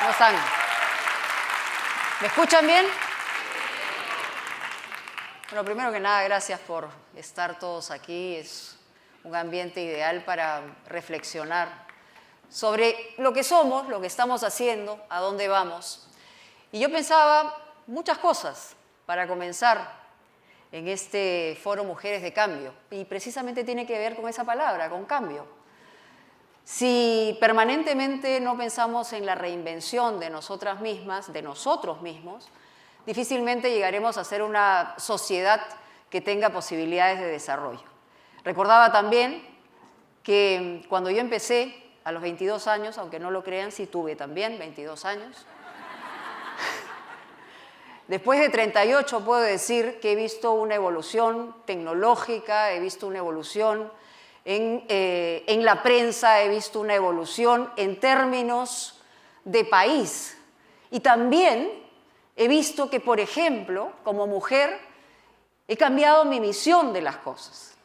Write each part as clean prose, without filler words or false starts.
¿Cómo están? ¿Me escuchan bien? Bueno, primero que nada, gracias por estar todos aquí. Es un ambiente ideal para reflexionar sobre lo que somos, lo que estamos haciendo, a dónde vamos. Y yo pensaba muchas cosas para comenzar en este foro Mujeres de Cambio. Y precisamente tiene que ver con esa palabra, con cambio. Si permanentemente no pensamos en la reinvención de nosotras mismas, de nosotros mismos, difícilmente llegaremos a ser una sociedad que tenga posibilidades de desarrollo. Recordaba también que cuando yo empecé, a los 22 años, aunque no lo crean, sí tuve también 22 años. Después de 38 puedo decir que he visto una evolución tecnológica, he visto una evolución en la prensa, he visto una evolución en términos de país. Y también he visto que, por ejemplo, como mujer, he cambiado mi visión de las cosas.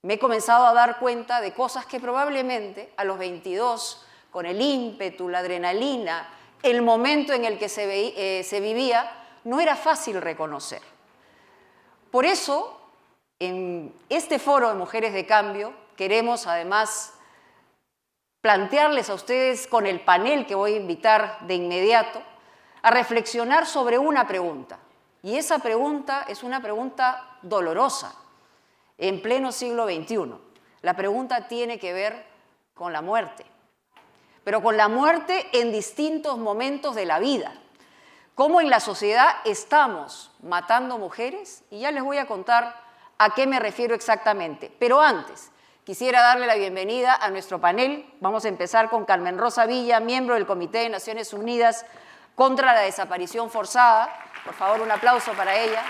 Me he comenzado a dar cuenta de cosas que probablemente a los 22, con el ímpetu, la adrenalina, el momento en el que se vivía, no era fácil reconocer. Por eso, en este foro de Mujeres de Cambio, queremos además plantearles a ustedes con el panel que voy a invitar de inmediato a reflexionar sobre una pregunta. Y esa pregunta es una pregunta dolorosa en pleno siglo XXI. La pregunta tiene que ver con la muerte, pero con la muerte en distintos momentos de la vida. Cómo en la sociedad estamos matando mujeres, y ya les voy a contar a qué me refiero exactamente. Pero antes, quisiera darle la bienvenida a nuestro panel. Vamos a empezar con Carmen Rosa Villa, miembro del Comité de Naciones Unidas contra la Desaparición Forzada. Por favor, un aplauso para ella.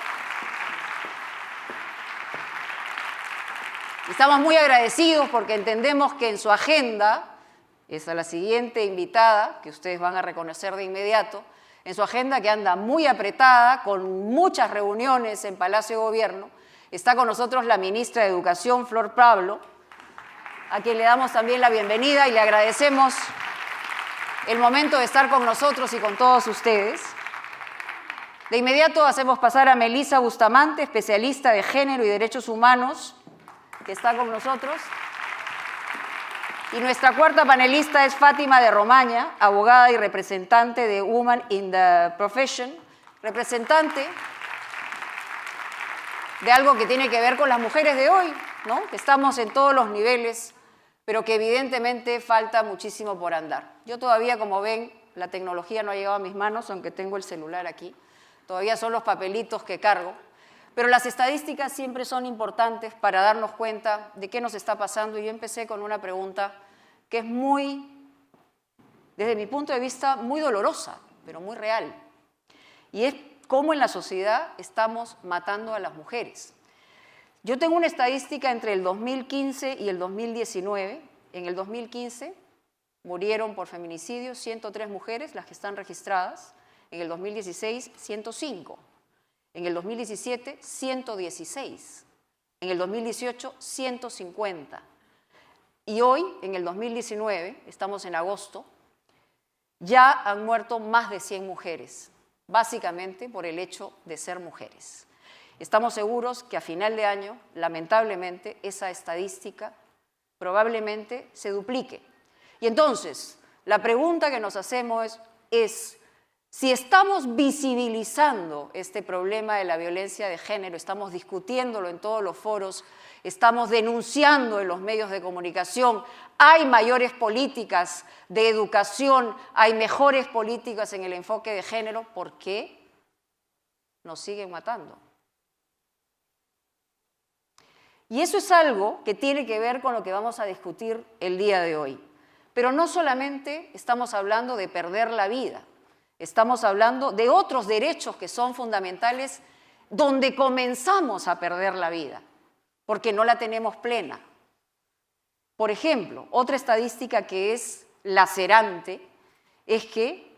Estamos muy agradecidos porque entendemos que en su agenda, es a la siguiente invitada, que ustedes van a reconocer de inmediato, en su agenda que anda muy apretada, con muchas reuniones en Palacio de Gobierno, está con nosotros la ministra de Educación, Flor Pablo, a quien le damos también la bienvenida y le agradecemos el momento de estar con nosotros y con todos ustedes. De inmediato hacemos pasar a Melissa Bustamante, especialista de Género y Derechos Humanos, que está con nosotros. Y nuestra cuarta panelista es Fátima de Romaña, abogada y representante de Women in the Profession, representante de algo que tiene que ver con las mujeres de hoy, ¿no? Que estamos en todos los niveles, pero que evidentemente falta muchísimo por andar. Yo todavía, como ven, la tecnología no ha llegado a mis manos, aunque tengo el celular aquí. Todavía son los papelitos que cargo. Pero las estadísticas siempre son importantes para darnos cuenta de qué nos está pasando. Y yo empecé con una pregunta que es desde mi punto de vista, muy dolorosa, pero muy real. Y es cómo en la sociedad estamos matando a las mujeres. Yo tengo una estadística entre el 2015 y el 2019. En el 2015 murieron por feminicidio 103 mujeres, las que están registradas. En el 2016, 105. En el 2017, 116. En el 2018, 150. Y hoy, en el 2019, estamos en agosto, ya han muerto más de 100 mujeres, básicamente por el hecho de ser mujeres. Estamos seguros que a final de año, lamentablemente, esa estadística probablemente se duplique. Y entonces, la pregunta que nos hacemos es si estamos visibilizando este problema de la violencia de género, estamos discutiéndolo en todos los foros, estamos denunciando en los medios de comunicación, hay mayores políticas de educación, hay mejores políticas en el enfoque de género, ¿por qué nos siguen matando? Y eso es algo que tiene que ver con lo que vamos a discutir el día de hoy. Pero no solamente estamos hablando de perder la vida, estamos hablando de otros derechos que son fundamentales donde comenzamos a perder la vida, porque no la tenemos plena. Por ejemplo, otra estadística que es lacerante es que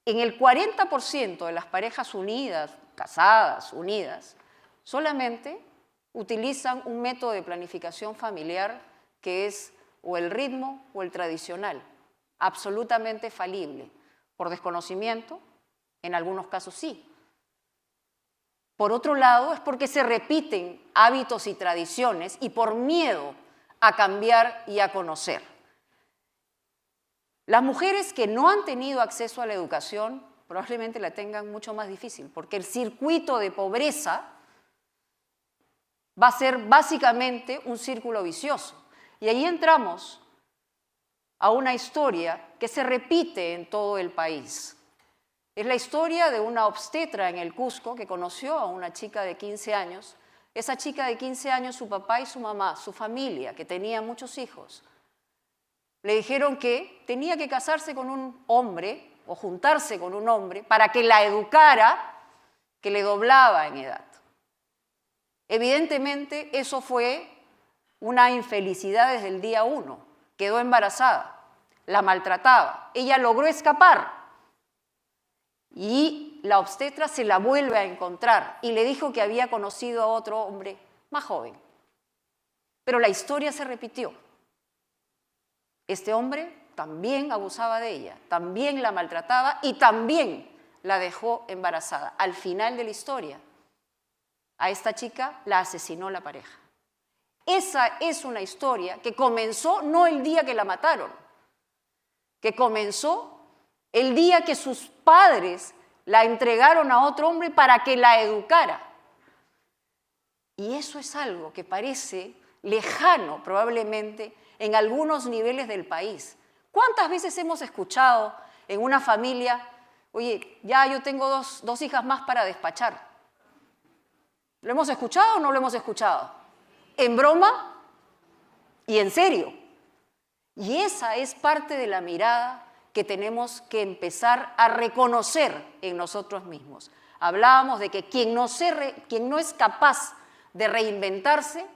en el 40% de las parejas unidas, casadas, unidas, solamente utilizan un método de planificación familiar que es o el ritmo o el tradicional. absolutamente falible. Por desconocimiento, en algunos casos sí. Por otro lado, es porque se repiten hábitos y tradiciones y por miedo a cambiar y a conocer. Las mujeres que no han tenido acceso a la educación probablemente la tengan mucho más difícil, porque el circuito de pobreza va a ser básicamente un círculo vicioso. Y ahí entramos a una historia que se repite en todo el país. Es la historia de una obstetra en el Cusco que conoció a una chica de 15 años. Esa chica de 15 años, su papá y su mamá, su familia, que tenía muchos hijos, le dijeron que tenía que casarse con un hombre o juntarse con un hombre para que la educara, que le doblaba en edad. Evidentemente, eso fue una infelicidad desde el día 1. Quedó embarazada, la maltrataba. Ella logró escapar y la obstetra se la vuelve a encontrar y le dijo que había conocido a otro hombre más joven. Pero la historia se repitió. Este hombre también abusaba de ella, también la maltrataba y también la dejó embarazada. Al final de la historia, a esta chica la asesinó la pareja. Esa es una historia que comenzó no el día que la mataron, que comenzó el día que sus padres la entregaron a otro hombre para que la educara. Y eso es algo que parece lejano probablemente en algunos niveles del país. ¿Cuántas veces hemos escuchado en una familia, oye, ya yo tengo dos hijas más para despachar? ¿Lo hemos escuchado o no lo hemos escuchado? ¿En broma y en serio? Y esa es parte de la mirada que tenemos que empezar a reconocer en nosotros mismos. Hablábamos de que quien no es capaz de reinventarse,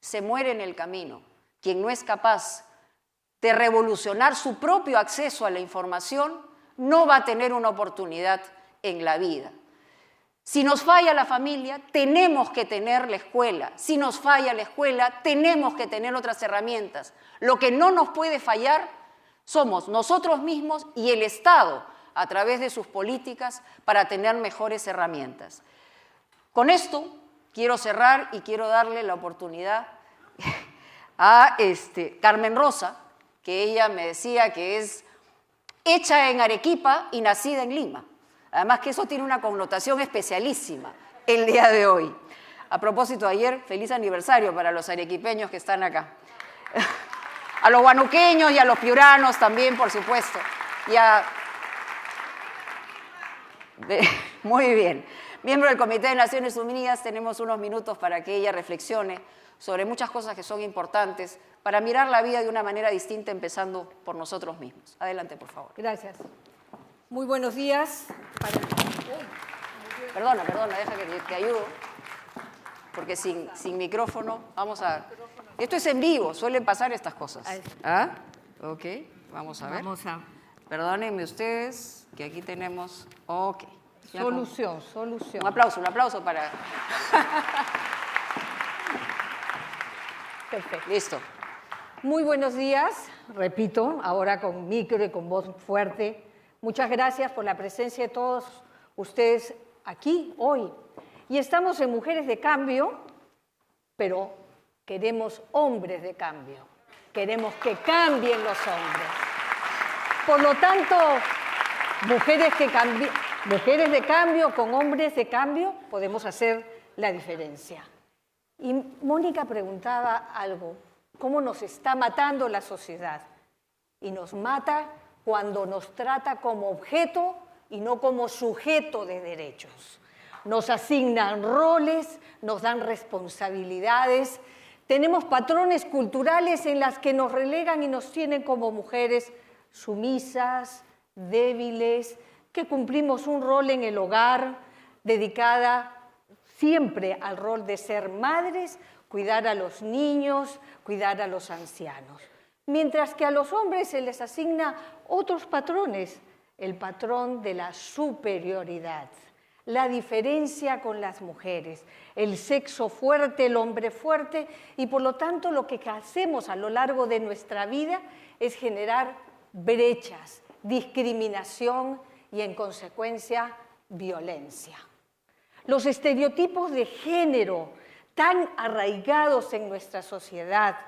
se muere en el camino. Quien no es capaz de revolucionar su propio acceso a la información, no va a tener una oportunidad en la vida. Si nos falla la familia, tenemos que tener la escuela. Si nos falla la escuela, tenemos que tener otras herramientas. Lo que no nos puede fallar somos nosotros mismos y el Estado, a través de sus políticas, para tener mejores herramientas. Con esto quiero cerrar y quiero darle la oportunidad a Carmen Rosa, que ella me decía que es hecha en Arequipa y nacida en Lima. Además que eso tiene una connotación especialísima el día de hoy. A propósito, ayer, feliz aniversario para los arequipeños que están acá. A los huanuqueños y a los piuranos también, por supuesto. Muy bien. Miembro del Comité de Naciones Unidas, tenemos unos minutos para que ella reflexione sobre muchas cosas que son importantes para mirar la vida de una manera distinta, empezando por nosotros mismos. Adelante, por favor. Gracias. Muy buenos días. Perdona, deja que te ayudo, porque sin micrófono vamos a... Esto es en vivo, suelen pasar estas cosas. ¿Ah? Ok, vamos a ver. Perdónenme ustedes, que aquí tenemos... Ok. Solución. Un aplauso para... Perfecto. Listo. Muy buenos días, repito, ahora con micro y con voz fuerte. Muchas gracias por la presencia de todos ustedes aquí hoy. Y estamos en Mujeres de Cambio, pero queremos hombres de cambio. Queremos que cambien los hombres. Por lo tanto, mujeres de cambio con hombres de cambio, podemos hacer la diferencia. Y Mónica preguntaba algo, ¿cómo nos está matando la sociedad? Y nos mata cuando nos trata como objeto y no como sujeto de derechos. Nos asignan roles, nos dan responsabilidades, tenemos patrones culturales en las que nos relegan y nos tienen como mujeres sumisas, débiles, que cumplimos un rol en el hogar dedicada siempre al rol de ser madres, cuidar a los niños, cuidar a los ancianos. Mientras que a los hombres se les asigna otros patrones, el patrón de la superioridad, la diferencia con las mujeres, el sexo fuerte, el hombre fuerte, y por lo tanto lo que hacemos a lo largo de nuestra vida es generar brechas, discriminación y, en consecuencia, violencia. Los estereotipos de género tan arraigados en nuestra sociedad,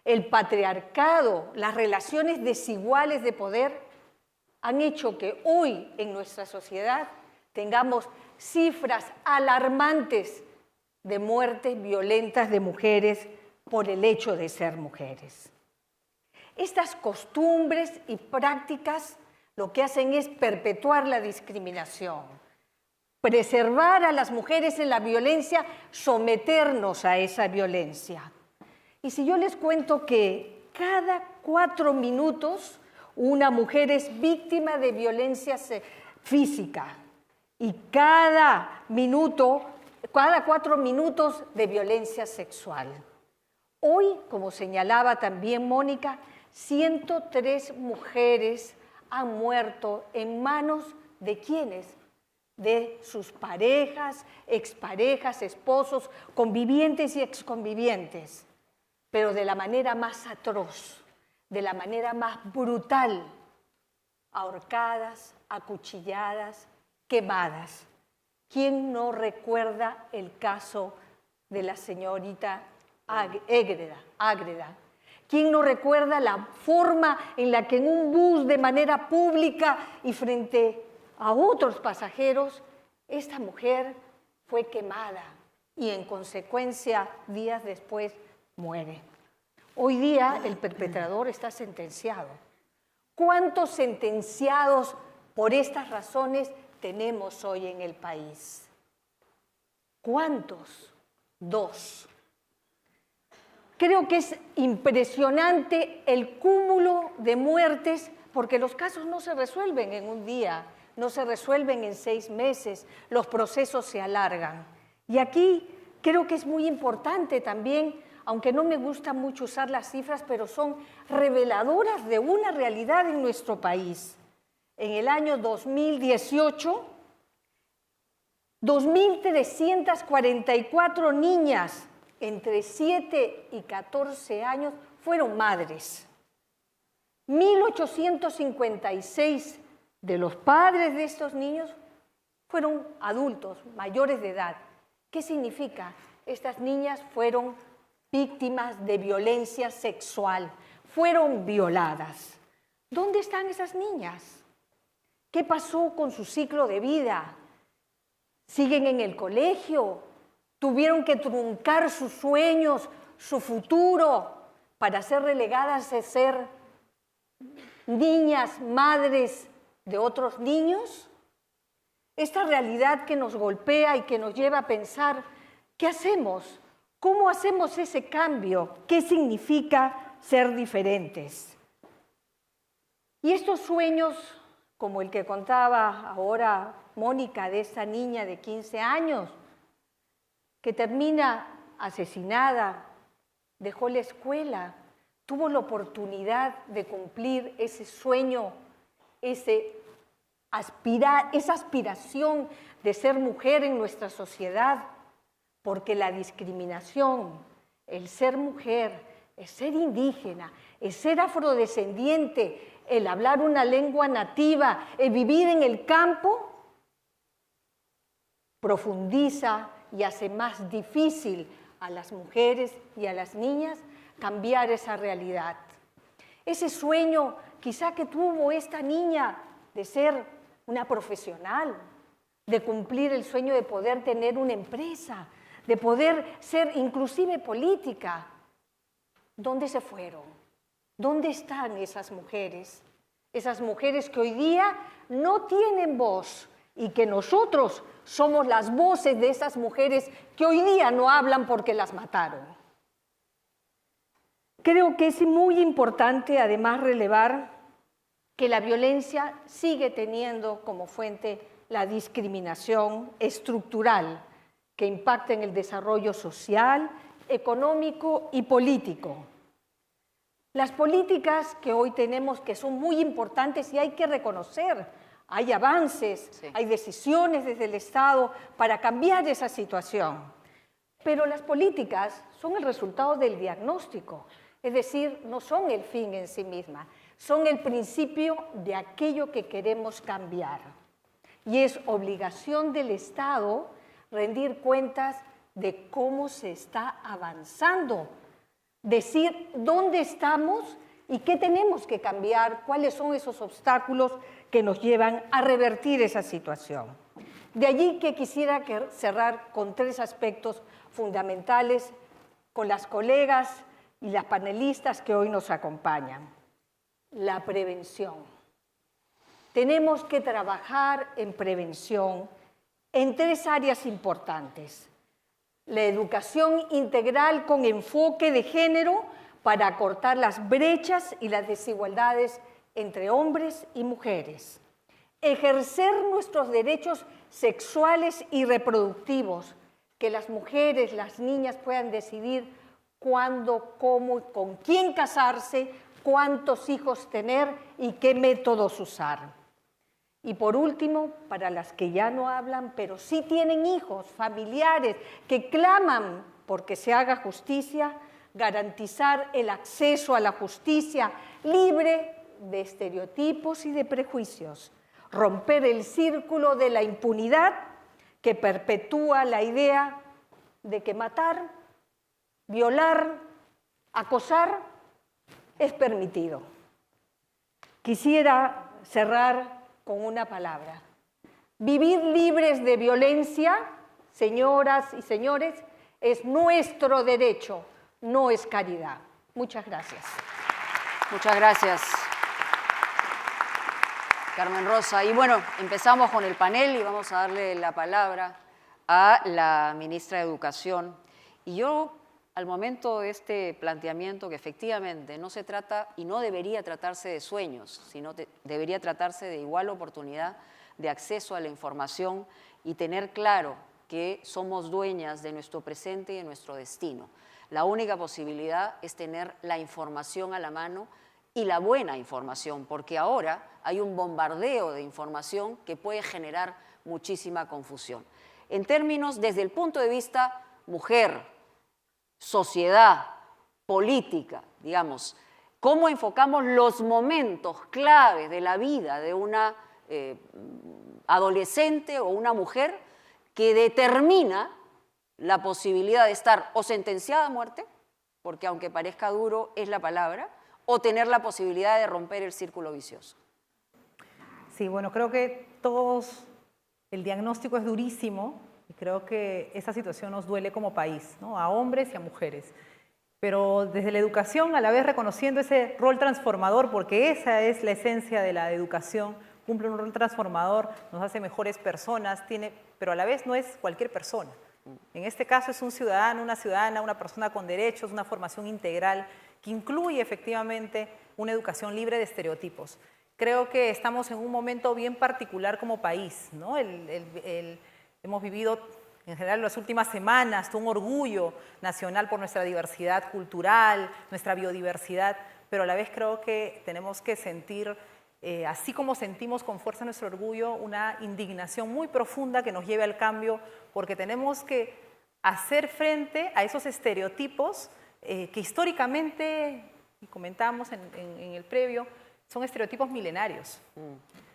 el patriarcado, las relaciones desiguales de poder, han hecho que hoy en nuestra sociedad tengamos cifras alarmantes de muertes violentas de mujeres por el hecho de ser mujeres. Estas costumbres y prácticas lo que hacen es perpetuar la discriminación, preservar a las mujeres en la violencia, someternos a esa violencia. Y si yo les cuento que cada 4 minutos una mujer es víctima de violencia física y cada 4 minutos de violencia sexual. Hoy, como señalaba también Mónica, 103 mujeres han muerto en manos de ¿quiénes? De sus parejas, exparejas, esposos, convivientes y exconvivientes, pero de la manera más atroz, de la manera más brutal, ahorcadas, acuchilladas, quemadas. ¿Quién no recuerda el caso de la señorita Ágreda? ¿Quién no recuerda la forma en la que en un bus de manera pública y frente a otros pasajeros, esta mujer fue quemada y en consecuencia días después muere? Hoy día el perpetrador está sentenciado. ¿Cuántos sentenciados por estas razones tenemos hoy en el país? ¿Cuántos? 2. Creo que es impresionante el cúmulo de muertes porque los casos no se resuelven en un día, no se resuelven en 6 meses, los procesos se alargan. Y aquí creo que es muy importante también, aunque no me gusta mucho usar las cifras, pero son reveladoras de una realidad en nuestro país. En el año 2018, 2.344 niñas entre 7 y 14 años fueron madres. 1.856 de los padres de estos niños fueron adultos, mayores de edad. ¿Qué significa? Estas niñas fueron víctimas de violencia sexual, fueron violadas. ¿Dónde están esas niñas? ¿Qué pasó con su ciclo de vida? ¿Siguen en el colegio? ¿Tuvieron que truncar sus sueños, su futuro, para ser relegadas a ser niñas, madres de otros niños? Esta realidad que nos golpea y que nos lleva a pensar, ¿qué hacemos? ¿Cómo hacemos ese cambio? ¿Qué significa ser diferentes? Y estos sueños, como el que contaba ahora Mónica, de esta niña de 15 años, que termina asesinada, dejó la escuela, tuvo la oportunidad de cumplir ese sueño, esa aspiración de ser mujer en nuestra sociedad, porque la discriminación, el ser mujer, el ser indígena, el ser afrodescendiente, el hablar una lengua nativa, el vivir en el campo, profundiza y hace más difícil a las mujeres y a las niñas cambiar esa realidad. Ese sueño quizá que tuvo esta niña de ser una profesional, de cumplir el sueño de poder tener una empresa, de poder ser inclusive política. ¿Dónde se fueron? ¿Dónde están esas mujeres? Esas mujeres que hoy día no tienen voz y que nosotros somos las voces de esas mujeres que hoy día no hablan porque las mataron. Creo que es muy importante además relevar que la violencia sigue teniendo como fuente la discriminación estructural que impacta en el desarrollo social, económico y político. Las políticas que hoy tenemos que son muy importantes y hay que reconocer, hay avances, sí, hay decisiones desde el Estado para cambiar esa situación. Pero las políticas son el resultado del diagnóstico. Es decir, no son el fin en sí misma, son el principio de aquello que queremos cambiar. Y es obligación del Estado rendir cuentas de cómo se está avanzando, decir dónde estamos y qué tenemos que cambiar, cuáles son esos obstáculos que nos llevan a revertir esa situación. De allí que quisiera cerrar con 3 aspectos fundamentales con las colegas y las panelistas que hoy nos acompañan. La prevención. Tenemos que trabajar en prevención en 3 áreas importantes. La educación integral con enfoque de género para acortar las brechas y las desigualdades entre hombres y mujeres. Ejercer nuestros derechos sexuales y reproductivos, que las mujeres, las niñas puedan decidir cuándo, cómo, con quién casarse, cuántos hijos tener y qué métodos usar. Y por último, para las que ya no hablan, pero sí tienen hijos, familiares, que claman porque se haga justicia, garantizar el acceso a la justicia libre de estereotipos y de prejuicios, romper el círculo de la impunidad que perpetúa la idea de que matar, violar, acosar es permitido. Quisiera cerrar con una palabra. Vivir libres de violencia, señoras y señores, es nuestro derecho, no es caridad. Muchas gracias. Muchas gracias, Carmen Rosa. Y bueno, empezamos con el panel y vamos a darle la palabra a la ministra de Educación. Y yo, al momento de este planteamiento, que efectivamente no se trata y no debería tratarse de sueños, sino debería tratarse de igual oportunidad de acceso a la información y tener claro que somos dueñas de nuestro presente y de nuestro destino. La única posibilidad es tener la información a la mano y la buena información, porque ahora hay un bombardeo de información que puede generar muchísima confusión. En términos, desde el punto de vista mujer, sociedad, política, digamos, cómo enfocamos los momentos clave de la vida de una adolescente o una mujer que determina la posibilidad de estar o sentenciada a muerte, porque aunque parezca duro es la palabra, o tener la posibilidad de romper el círculo vicioso. Sí, bueno, creo que todos, el diagnóstico es durísimo y creo que esa situación nos duele como país, ¿no? A hombres y a mujeres. Pero desde la educación, a la vez reconociendo ese rol transformador, porque esa es la esencia de la educación, cumple un rol transformador, nos hace mejores personas, pero a la vez no es cualquier persona. En este caso es un ciudadano, una ciudadana, una persona con derechos, una formación integral que incluye efectivamente una educación libre de estereotipos. Creo que estamos en un momento bien particular como país, ¿no? Hemos vivido en general las últimas semanas un orgullo nacional por nuestra diversidad cultural, nuestra biodiversidad, pero a la vez creo que tenemos que sentir, así como sentimos con fuerza nuestro orgullo, una indignación muy profunda que nos lleve al cambio, porque tenemos que hacer frente a esos estereotipos que históricamente, y comentamos en el previo, son estereotipos milenarios.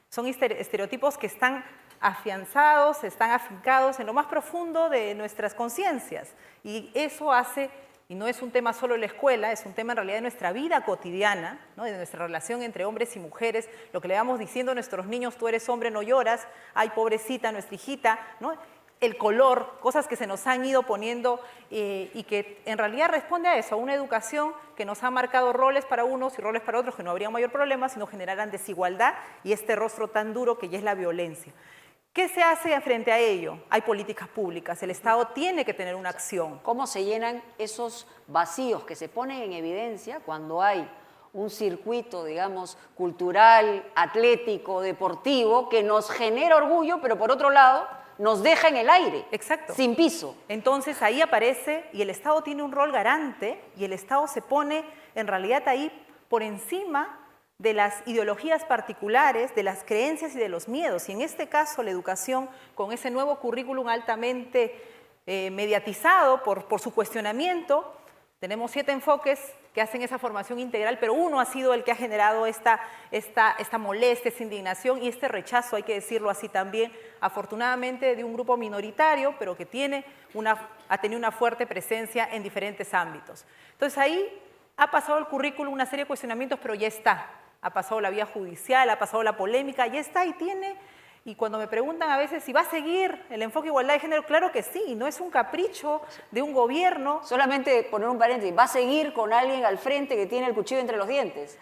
Son estereotipos que están afianzados, están afincados en lo más profundo de nuestras conciencias. Y eso hace, y no es un tema solo de la escuela, es un tema en realidad de nuestra vida cotidiana, ¿no? De nuestra relación entre hombres y mujeres, lo que le vamos diciendo a nuestros niños, tú eres hombre, no lloras, ay, pobrecita, nuestra hijita, ¿no? El color, cosas que se nos han ido poniendo y que en realidad responde a eso, a una educación que nos ha marcado roles para unos y roles para otros que no habría mayor problema, sino generarán desigualdad y este rostro tan duro que ya es la violencia. ¿Qué se hace frente a ello? Hay políticas públicas, el Estado tiene que tener una acción. ¿Cómo se llenan esos vacíos que se ponen en evidencia cuando hay un circuito, digamos, cultural, atlético, deportivo, que nos genera orgullo, pero por otro lado nos deja en el aire, exacto, sin piso? Entonces ahí aparece, y el Estado tiene un rol garante, y el Estado se pone en realidad ahí por encima de las ideologías particulares, de las creencias y de los miedos. Y en este caso la educación, con ese nuevo currículum altamente mediatizado por su cuestionamiento, Tenemos 7 enfoques que hacen esa formación integral, pero uno ha sido el que ha generado esta molestia, esta indignación y este rechazo, hay que decirlo así también, afortunadamente de un grupo minoritario, pero que ha tenido una fuerte presencia en diferentes ámbitos. Entonces ahí ha pasado el currículum una serie de cuestionamientos, pero ya está. Ha pasado la vía judicial, ha pasado la polémica, ya está y tiene... Y cuando me preguntan a veces si va a seguir el enfoque de igualdad de género, claro que sí, no es un capricho de un gobierno. Solamente poner un paréntesis, ¿va a seguir con alguien al frente que tiene el cuchillo entre los dientes?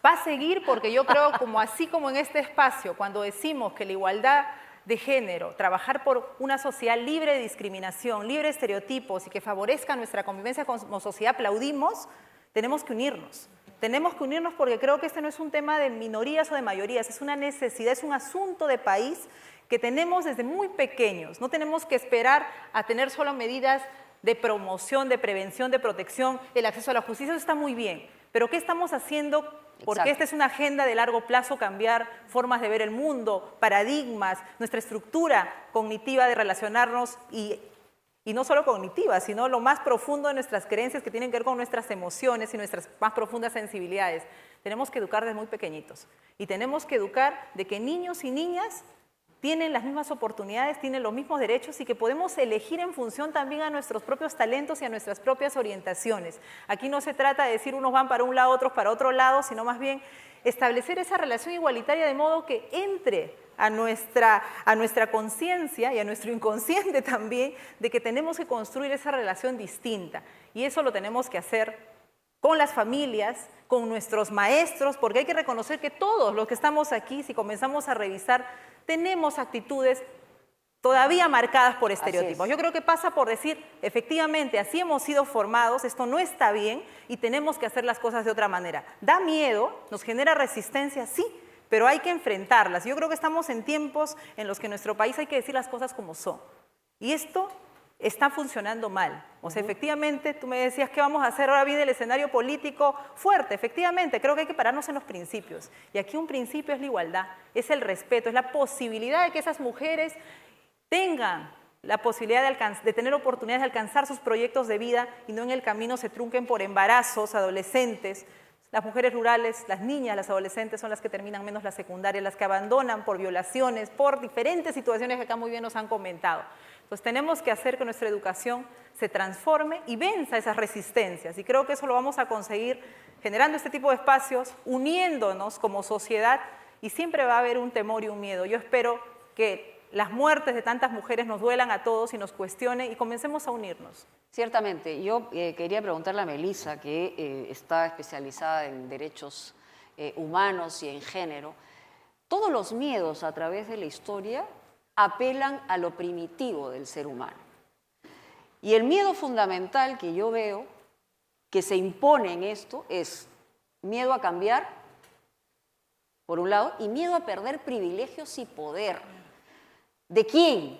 Va a seguir porque yo creo, así como en este espacio, cuando decimos que la igualdad de género, trabajar por una sociedad libre de discriminación, libre de estereotipos y que favorezca nuestra convivencia como sociedad, aplaudimos, tenemos que unirnos. Tenemos que unirnos porque creo que este no es un tema de minorías o de mayorías, es una necesidad, es un asunto de país que tenemos desde muy pequeños. No tenemos que esperar a tener solo medidas de promoción, de prevención, de protección, el acceso a la justicia, eso está muy bien. Pero ¿qué estamos haciendo? Porque Exacto. esta es una agenda de largo plazo, cambiar formas de ver el mundo, paradigmas, nuestra estructura cognitiva de relacionarnos y no solo cognitiva, sino lo más profundo de nuestras creencias que tienen que ver con nuestras emociones y nuestras más profundas sensibilidades. Tenemos que educar desde muy pequeñitos y tenemos que educar de que niños y niñas tienen las mismas oportunidades, tienen los mismos derechos y que podemos elegir en función también a nuestros propios talentos y a nuestras propias orientaciones. Aquí no se trata de decir unos van para un lado, otros para otro lado, sino más bien establecer esa relación igualitaria de modo que entre a nuestra conciencia y a nuestro inconsciente también de que tenemos que construir esa relación distinta. Y eso lo tenemos que hacer con las familias, con nuestros maestros, porque hay que reconocer que todos los que estamos aquí, si comenzamos a revisar, tenemos actitudes todavía marcadas por estereotipos. Yo creo que pasa por decir, efectivamente, así hemos sido formados, esto no está bien y tenemos que hacer las cosas de otra manera. Da miedo, nos genera resistencia, sí, pero hay que enfrentarlas. Yo creo que estamos en tiempos en los que en nuestro país hay que decir las cosas como son. Y esto está funcionando mal. O sea, efectivamente, tú me decías, ¿qué vamos a hacer? Ahora viene el escenario político fuerte. Efectivamente, creo que hay que pararnos en los principios. Y aquí un principio es la igualdad, es el respeto, es la posibilidad de que esas mujeres tengan la posibilidad de tener oportunidades de alcanzar sus proyectos de vida y no en el camino se trunquen por embarazos adolescentes. Las mujeres rurales, las niñas, las adolescentes son las que terminan menos la secundaria, las que abandonan por violaciones, por diferentes situaciones que acá muy bien nos han comentado. Entonces tenemos que hacer que nuestra educación se transforme y venza esas resistencias. Y creo que eso lo vamos a conseguir generando este tipo de espacios, uniéndonos como sociedad y siempre va a haber un temor y un miedo. Yo espero que las muertes de tantas mujeres nos duelan a todos y nos cuestionen y comencemos a unirnos. Ciertamente, yo quería preguntarle a Melissa, que está especializada en derechos humanos y en género, todos los miedos a través de la historia apelan a lo primitivo del ser humano. Y el miedo fundamental que yo veo que se impone en esto es miedo a cambiar, por un lado, y miedo a perder privilegios y poder. ¿De quién?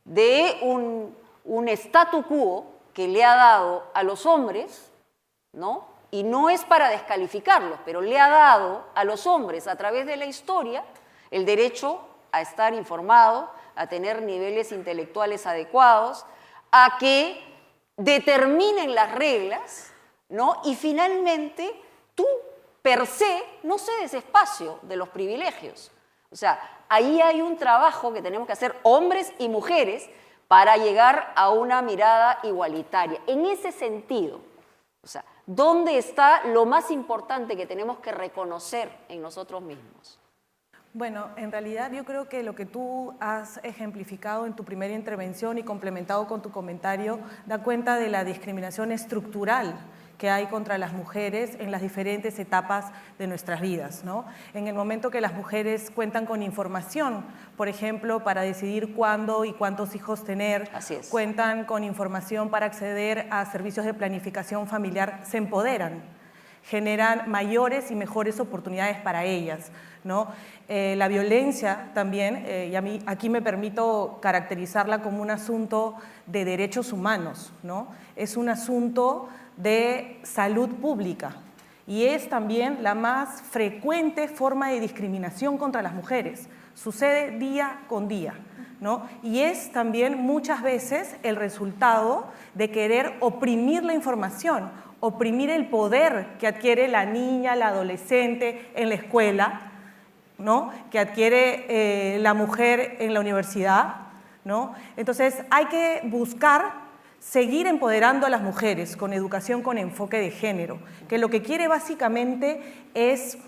De un statu quo que le ha dado a los hombres, ¿no? Y no es para descalificarlos, pero le ha dado a los hombres a través de la historia el derecho a estar informado, a tener niveles intelectuales adecuados, a que determinen las reglas, ¿no? Y finalmente tú, per se, no cedes espacio de los privilegios. O sea, ahí hay un trabajo que tenemos que hacer hombres y mujeres para llegar a una mirada igualitaria. En ese sentido, o sea, ¿dónde está lo más importante que tenemos que reconocer en nosotros mismos? Bueno, en realidad yo creo que lo que tú has ejemplificado en tu primera intervención y complementado con tu comentario da cuenta de la discriminación estructural que hay contra las mujeres en las diferentes etapas de nuestras vidas, ¿no? En el momento que las mujeres cuentan con información, por ejemplo, para decidir cuándo y cuántos hijos tener, cuentan con información para acceder a servicios de planificación familiar, se empoderan, generan mayores y mejores oportunidades para ellas, ¿no? La violencia también, y aquí me permito caracterizarla como un asunto de derechos humanos, ¿no? Es un asunto de salud pública y es también la más frecuente forma de discriminación contra las mujeres. Sucede día con día, ¿no? Y es también muchas veces el resultado de querer oprimir la información, oprimir el poder que adquiere la niña, la adolescente en la escuela, ¿no? Que adquiere la mujer en la universidad, ¿no? Entonces hay que buscar seguir empoderando a las mujeres con educación con enfoque de género, que lo que quiere básicamente es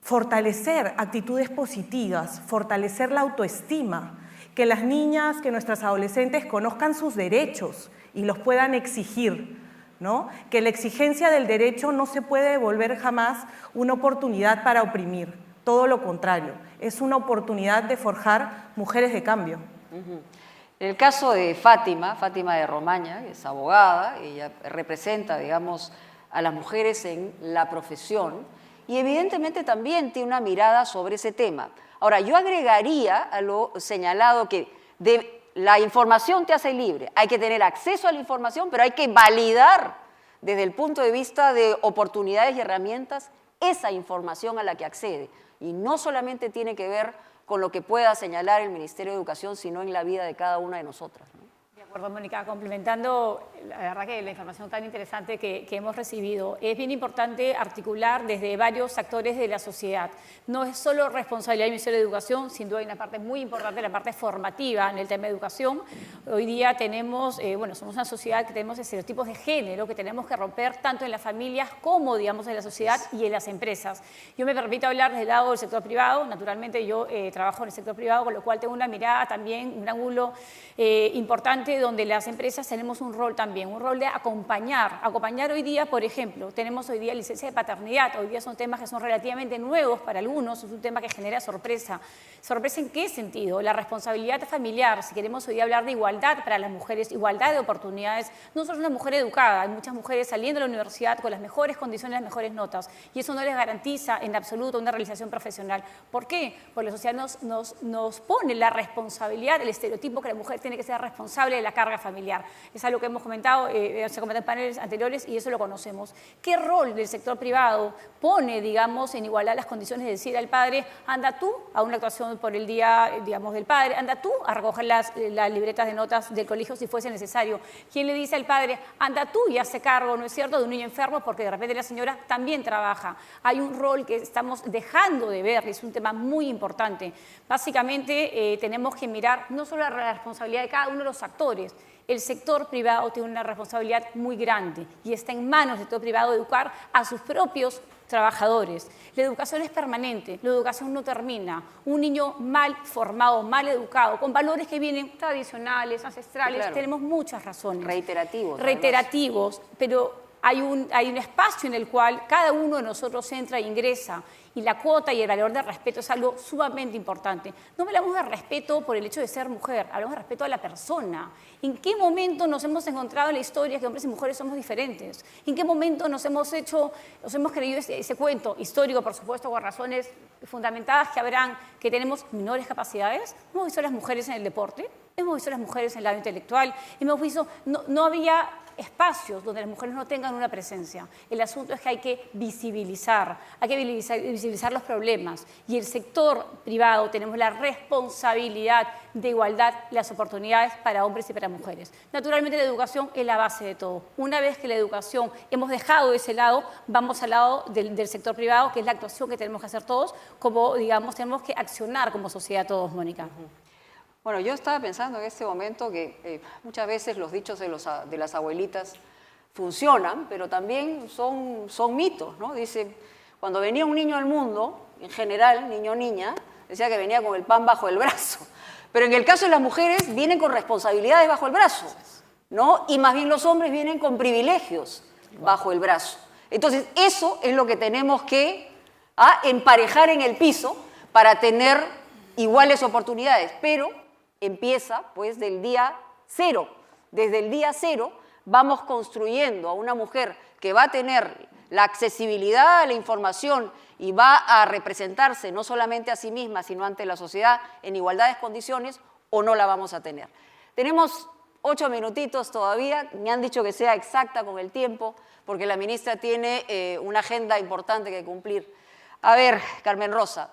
fortalecer actitudes positivas, fortalecer la autoestima, que las niñas, que nuestras adolescentes conozcan sus derechos y los puedan exigir, ¿no? Que la exigencia del derecho no se puede volver jamás una oportunidad para oprimir, todo lo contrario, es una oportunidad de forjar mujeres de cambio. En el caso de Fátima de Romaña, que es abogada, ella representa, digamos, a las mujeres en la profesión y evidentemente también tiene una mirada sobre ese tema. Ahora, yo agregaría a lo señalado que la información te hace libre, hay que tener acceso a la información, pero hay que validar desde el punto de vista de oportunidades y herramientas esa información a la que accede. Y no solamente tiene que ver con lo que pueda señalar el Ministerio de Educación, sino en la vida de cada una de nosotras, ¿no? De acuerdo, Mónica. Complementando, la verdad que la información tan interesante que hemos recibido, es bien importante articular desde varios actores de la sociedad. No es solo responsabilidad del Ministerio de Educación, sin duda hay una parte muy importante, la parte formativa en el tema de educación. Hoy día tenemos, somos una sociedad que tenemos estereotipos de género que tenemos que romper tanto en las familias como, digamos, en la sociedad y en las empresas. Yo me permito hablar desde el lado del sector privado. Naturalmente yo trabajo en el sector privado, con lo cual tengo una mirada también, un ángulo importante donde las empresas tenemos un rol también, un rol de acompañar hoy día, por ejemplo, tenemos hoy día licencia de paternidad, hoy día son temas que son relativamente nuevos para algunos, es un tema que genera sorpresa. ¿Sorpresa en qué sentido? La responsabilidad familiar, si queremos hoy día hablar de igualdad para las mujeres, igualdad de oportunidades, no solo una mujer educada, hay muchas mujeres saliendo de la universidad con las mejores condiciones, las mejores notas, y eso no les garantiza en absoluto una realización profesional. ¿Por qué? Porque la sociedad nos pone la responsabilidad, el estereotipo que la mujer tiene que ser responsable de la carga familiar. Es algo que hemos comentado, se comentó en paneles anteriores y eso lo conocemos. ¿Qué rol del sector privado pone, digamos, en igualdad las condiciones de decir al padre, anda tú a una actuación por el día, digamos, del padre, anda tú a recoger las libretas de notas del colegio si fuese necesario? ¿Quién le dice al padre, anda tú y hace cargo, no es cierto, de un niño enfermo porque de repente la señora también trabaja? Hay un rol que estamos dejando de ver y es un tema muy importante. Básicamente tenemos que mirar no solo la responsabilidad de cada uno de los actores. El sector privado tiene una responsabilidad muy grande y está en manos del sector privado educar a sus propios trabajadores. La educación es permanente, la educación no termina. Un niño mal formado, mal educado, con valores que vienen tradicionales, ancestrales, claro, tenemos muchas razones. Reiterativos, pero hay un espacio en el cual cada uno de nosotros entra e ingresa. Y la cuota y el valor del respeto es algo sumamente importante. No hablamos de respeto por el hecho de ser mujer, hablamos de respeto a la persona. ¿En qué momento nos hemos encontrado en la historia que hombres y mujeres somos diferentes? ¿En qué momento nos hemos creído ese cuento histórico, por supuesto, con razones fundamentadas que tenemos menores capacidades? Hemos visto a las mujeres en el deporte, hemos visto a las mujeres en el lado intelectual, hemos visto, no había espacios donde las mujeres no tengan una presencia. El asunto es que hay que visibilizar los problemas y el sector privado tenemos la responsabilidad de igualdad las oportunidades para hombres y para mujeres. Naturalmente la educación es la base de todo. Una vez que la educación hemos dejado de ese lado, vamos al lado del sector privado, que es la actuación que tenemos que hacer todos, como digamos, tenemos que accionar como sociedad todos, Mónica. Bueno, yo estaba pensando en este momento que muchas veces los dichos de las abuelitas funcionan, pero también son mitos, ¿no? Dice, cuando venía un niño al mundo, en general, niño o niña, decía que venía con el pan bajo el brazo. Pero en el caso de las mujeres, vienen con responsabilidades bajo el brazo, ¿no? Y más bien los hombres vienen con privilegios bajo el brazo. Entonces, eso es lo que tenemos que emparejar en el piso para tener iguales oportunidades, pero empieza pues del día cero. Desde el día cero vamos construyendo a una mujer que va a tener la accesibilidad a la información y va a representarse no solamente a sí misma, sino ante la sociedad en igualdad de condiciones, o no la vamos a tener. Tenemos 8 minutitos todavía, me han dicho que sea exacta con el tiempo, porque la ministra tiene una agenda importante que cumplir. A ver, Carmen Rosa,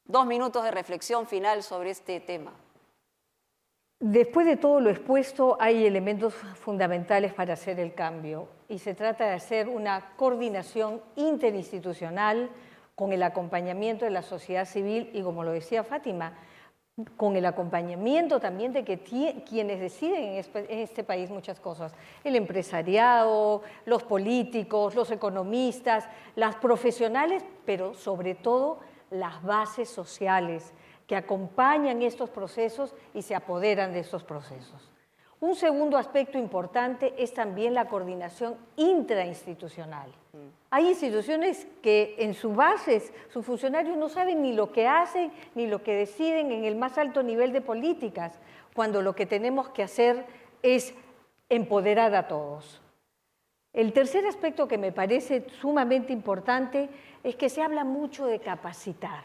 2 minutos de reflexión final sobre este tema. Después de todo lo expuesto, hay elementos fundamentales para hacer el cambio y se trata de hacer una coordinación interinstitucional con el acompañamiento de la sociedad civil y, como lo decía Fátima, con el acompañamiento también de quienes deciden en este país muchas cosas, el empresariado, los políticos, los economistas, las profesionales, pero sobre todo las bases sociales que acompañan estos procesos y se apoderan de estos procesos. Un segundo aspecto importante es también la coordinación intrainstitucional. Hay instituciones que en sus bases, sus funcionarios no saben ni lo que hacen ni lo que deciden en el más alto nivel de políticas, cuando lo que tenemos que hacer es empoderar a todos. El tercer aspecto que me parece sumamente importante es que se habla mucho de capacitar.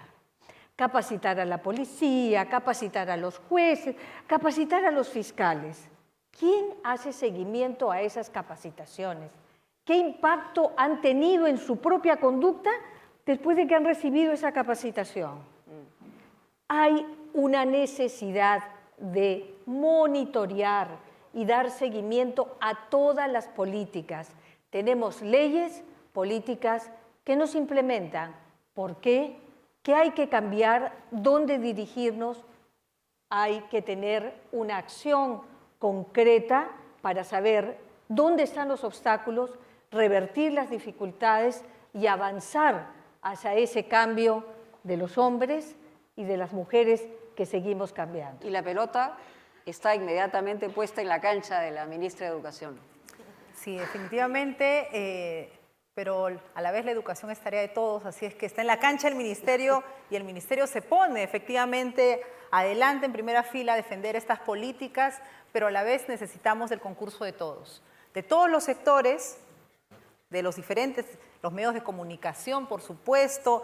Capacitar a la policía, capacitar a los jueces, capacitar a los fiscales. ¿Quién hace seguimiento a esas capacitaciones? ¿Qué impacto han tenido en su propia conducta después de que han recibido esa capacitación? Hay una necesidad de monitorear y dar seguimiento a todas las políticas. Tenemos leyes, políticas que no se implementan. ¿Por qué? ¿Qué hay que cambiar? ¿Dónde dirigirnos? Hay que tener una acción concreta para saber dónde están los obstáculos, revertir las dificultades y avanzar hacia ese cambio de los hombres y de las mujeres que seguimos cambiando. Y la pelota está inmediatamente puesta en la cancha de la ministra de Educación. Sí, definitivamente, pero a la vez la educación es tarea de todos, así es que está en la cancha el ministerio y el ministerio se pone efectivamente adelante en primera fila a defender estas políticas, pero a la vez necesitamos del concurso de todos los sectores, de los diferentes, los medios de comunicación, por supuesto,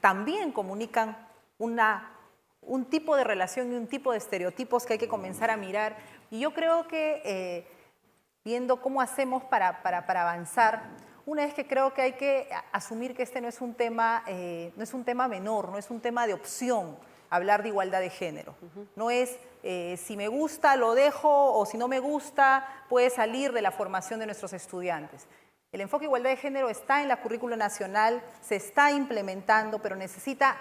también comunican un tipo de relación y un tipo de estereotipos que hay que comenzar a mirar. Y yo creo que viendo cómo hacemos para avanzar, una es que creo que hay que asumir que este no es un tema menor, no es un tema de opción hablar de igualdad de género. No es si me gusta lo dejo o si no me gusta puede salir de la formación de nuestros estudiantes. El enfoque de igualdad de género está en la currícula nacional, se está implementando, pero necesita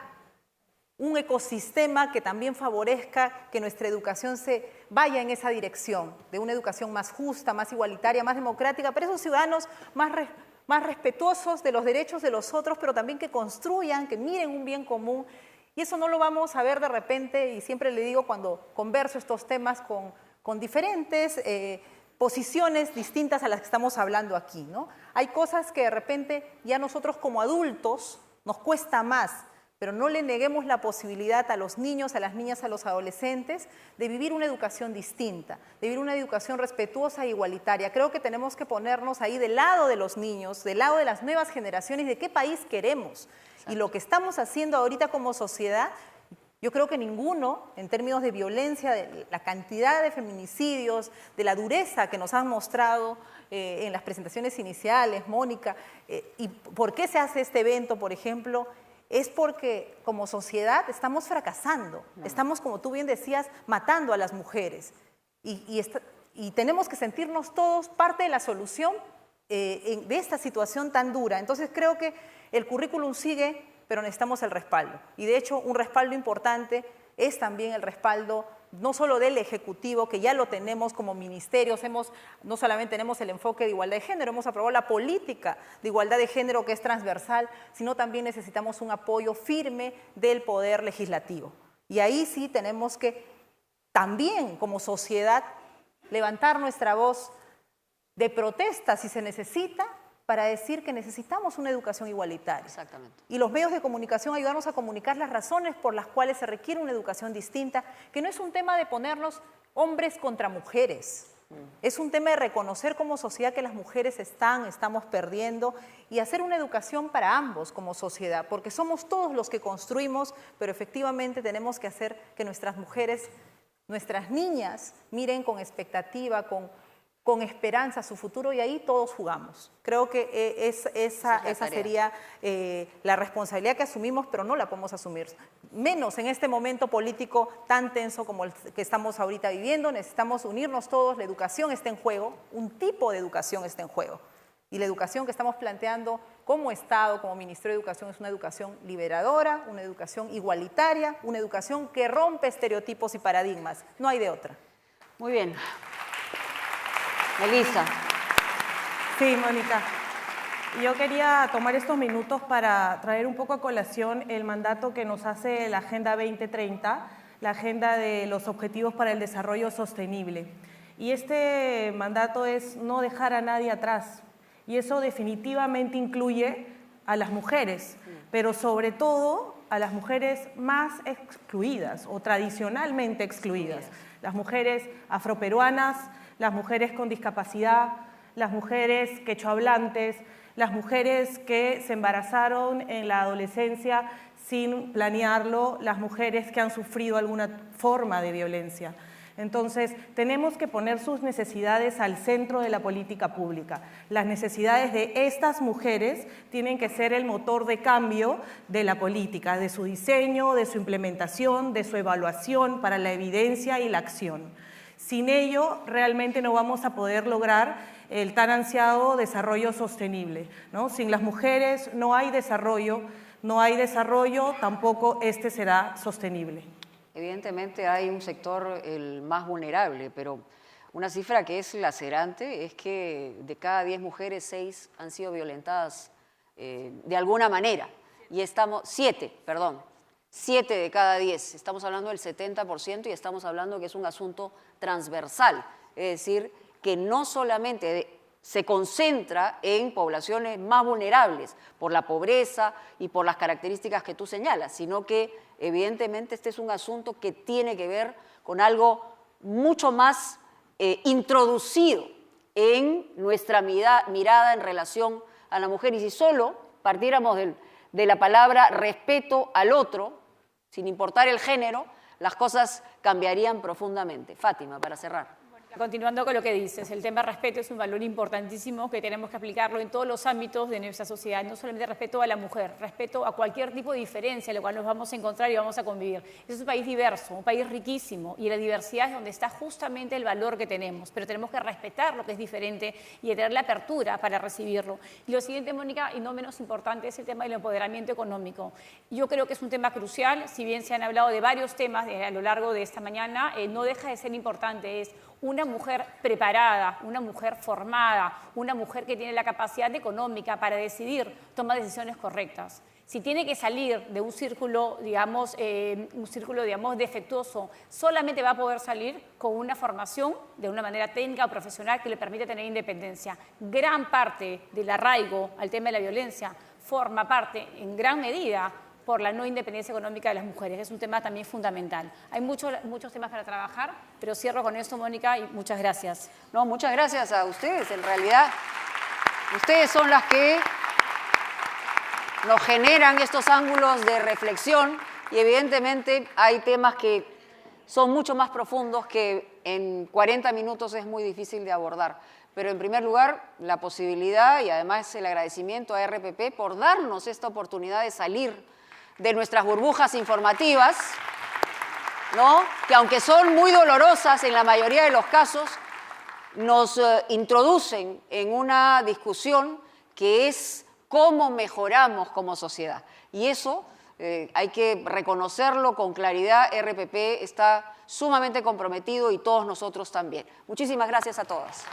un ecosistema que también favorezca que nuestra educación se vaya en esa dirección, de una educación más justa, más igualitaria, más democrática, pero esos ciudadanos más respetuosos de los derechos de los otros, pero también que construyan, que miren un bien común. Y eso no lo vamos a ver de repente, y siempre le digo cuando converso estos temas con diferentes posiciones distintas a las que estamos hablando aquí, ¿no? Hay cosas que de repente ya nosotros como adultos nos cuesta más, pero no le neguemos la posibilidad a los niños, a las niñas, a los adolescentes de vivir una educación distinta, de vivir una educación respetuosa e igualitaria. Creo que tenemos que ponernos ahí del lado de los niños, del lado de las nuevas generaciones, de qué país queremos. Exacto. Y lo que estamos haciendo ahorita como sociedad, yo creo que ninguno, en términos de violencia, de la cantidad de feminicidios, de la dureza que nos han mostrado en las presentaciones iniciales, Mónica, y por qué se hace este evento, por ejemplo, es porque como sociedad estamos fracasando, estamos, como tú bien decías, matando a las mujeres y tenemos que sentirnos todos parte de la solución de esta situación tan dura. Entonces creo que el currículum sigue, pero necesitamos el respaldo. Y de hecho un respaldo importante es también el respaldo no solo del Ejecutivo, que ya lo tenemos como ministerios, no solamente tenemos el enfoque de igualdad de género, hemos aprobado la política de igualdad de género que es transversal, sino también necesitamos un apoyo firme del Poder Legislativo. Y ahí sí tenemos que también como sociedad levantar nuestra voz de protesta si se necesita, para decir que necesitamos una educación igualitaria. Exactamente. Y los medios de comunicación ayudarnos a comunicar las razones por las cuales se requiere una educación distinta, que no es un tema de ponernos hombres contra mujeres. Es un tema de reconocer como sociedad que las mujeres estamos perdiendo y hacer una educación para ambos como sociedad, porque somos todos los que construimos, pero efectivamente tenemos que hacer que nuestras mujeres, nuestras niñas, miren con expectativa, con esperanza a su futuro, y ahí todos jugamos. Creo que esa sería la responsabilidad que asumimos, pero no la podemos asumir. Menos en este momento político tan tenso como el que estamos ahorita viviendo. Necesitamos unirnos todos, la educación está en juego, un tipo de educación está en juego. Y la educación que estamos planteando como Estado, como Ministerio de Educación, es una educación liberadora, una educación igualitaria, una educación que rompe estereotipos y paradigmas. No hay de otra. Muy bien. Melissa. Sí, Mónica. Yo quería tomar estos minutos para traer un poco a colación el mandato que nos hace la Agenda 2030, la Agenda de los Objetivos para el Desarrollo Sostenible. Y este mandato es no dejar a nadie atrás. Y eso definitivamente incluye a las mujeres, pero sobre todo a las mujeres más excluidas o tradicionalmente excluidas. Las mujeres afroperuanas, las mujeres con discapacidad, las mujeres quechohablantes, las mujeres que se embarazaron en la adolescencia sin planearlo, las mujeres que han sufrido alguna forma de violencia. Entonces, tenemos que poner sus necesidades al centro de la política pública. Las necesidades de estas mujeres tienen que ser el motor de cambio de la política, de su diseño, de su implementación, de su evaluación para la evidencia y la acción. Sin ello, realmente no vamos a poder lograr el tan ansiado desarrollo sostenible, ¿no? Sin las mujeres no hay desarrollo, tampoco este será sostenible. Evidentemente hay un sector el más vulnerable, pero una cifra que es lacerante es que de cada 10 mujeres, 6 han sido violentadas de alguna manera. Y 7 de cada 10. Estamos hablando del 70% y estamos hablando que es un asunto transversal. Es decir, que no solamente se concentra en poblaciones más vulnerables por la pobreza y por las características que tú señalas, sino que evidentemente este es un asunto que tiene que ver con algo mucho más introducido en nuestra mirada en relación a la mujer. Y si solo partiéramos de la palabra respeto al otro, sin importar el género, las cosas cambiarían profundamente. Fátima, para cerrar. Continuando con lo que dices, el tema respeto es un valor importantísimo que tenemos que aplicarlo en todos los ámbitos de nuestra sociedad, no solamente respeto a la mujer, respeto a cualquier tipo de diferencia, en lo cual nos vamos a encontrar y vamos a convivir. Es un país diverso, un país riquísimo, y la diversidad es donde está justamente el valor que tenemos, pero tenemos que respetar lo que es diferente y tener la apertura para recibirlo. Y lo siguiente, Mónica, y no menos importante, es el tema del empoderamiento económico. Yo creo que es un tema crucial, si bien se han hablado de varios temas a lo largo de esta mañana, no deja de ser importante, es una mujer preparada, una mujer formada, una mujer que tiene la capacidad económica para decidir, toma decisiones correctas. Si tiene que salir de un círculo, digamos, defectuoso, solamente va a poder salir con una formación de una manera técnica o profesional que le permite tener independencia. Gran parte del arraigo al tema de la violencia forma parte, en gran medida, por la no independencia económica de las mujeres. Es un tema también fundamental. Hay muchos temas para trabajar, pero cierro con esto, Mónica, y muchas gracias. No, muchas gracias a ustedes. En realidad, ustedes son las que nos generan estos ángulos de reflexión y evidentemente hay temas que son mucho más profundos que en 40 minutos es muy difícil de abordar. Pero en primer lugar, la posibilidad y además el agradecimiento a RPP por darnos esta oportunidad de salir de nuestras burbujas informativas, ¿no? Que aunque son muy dolorosas en la mayoría de los casos, nos introducen en una discusión que es cómo mejoramos como sociedad. Y eso hay que reconocerlo con claridad. RPP está sumamente comprometido y todos nosotros también. Muchísimas gracias a todas.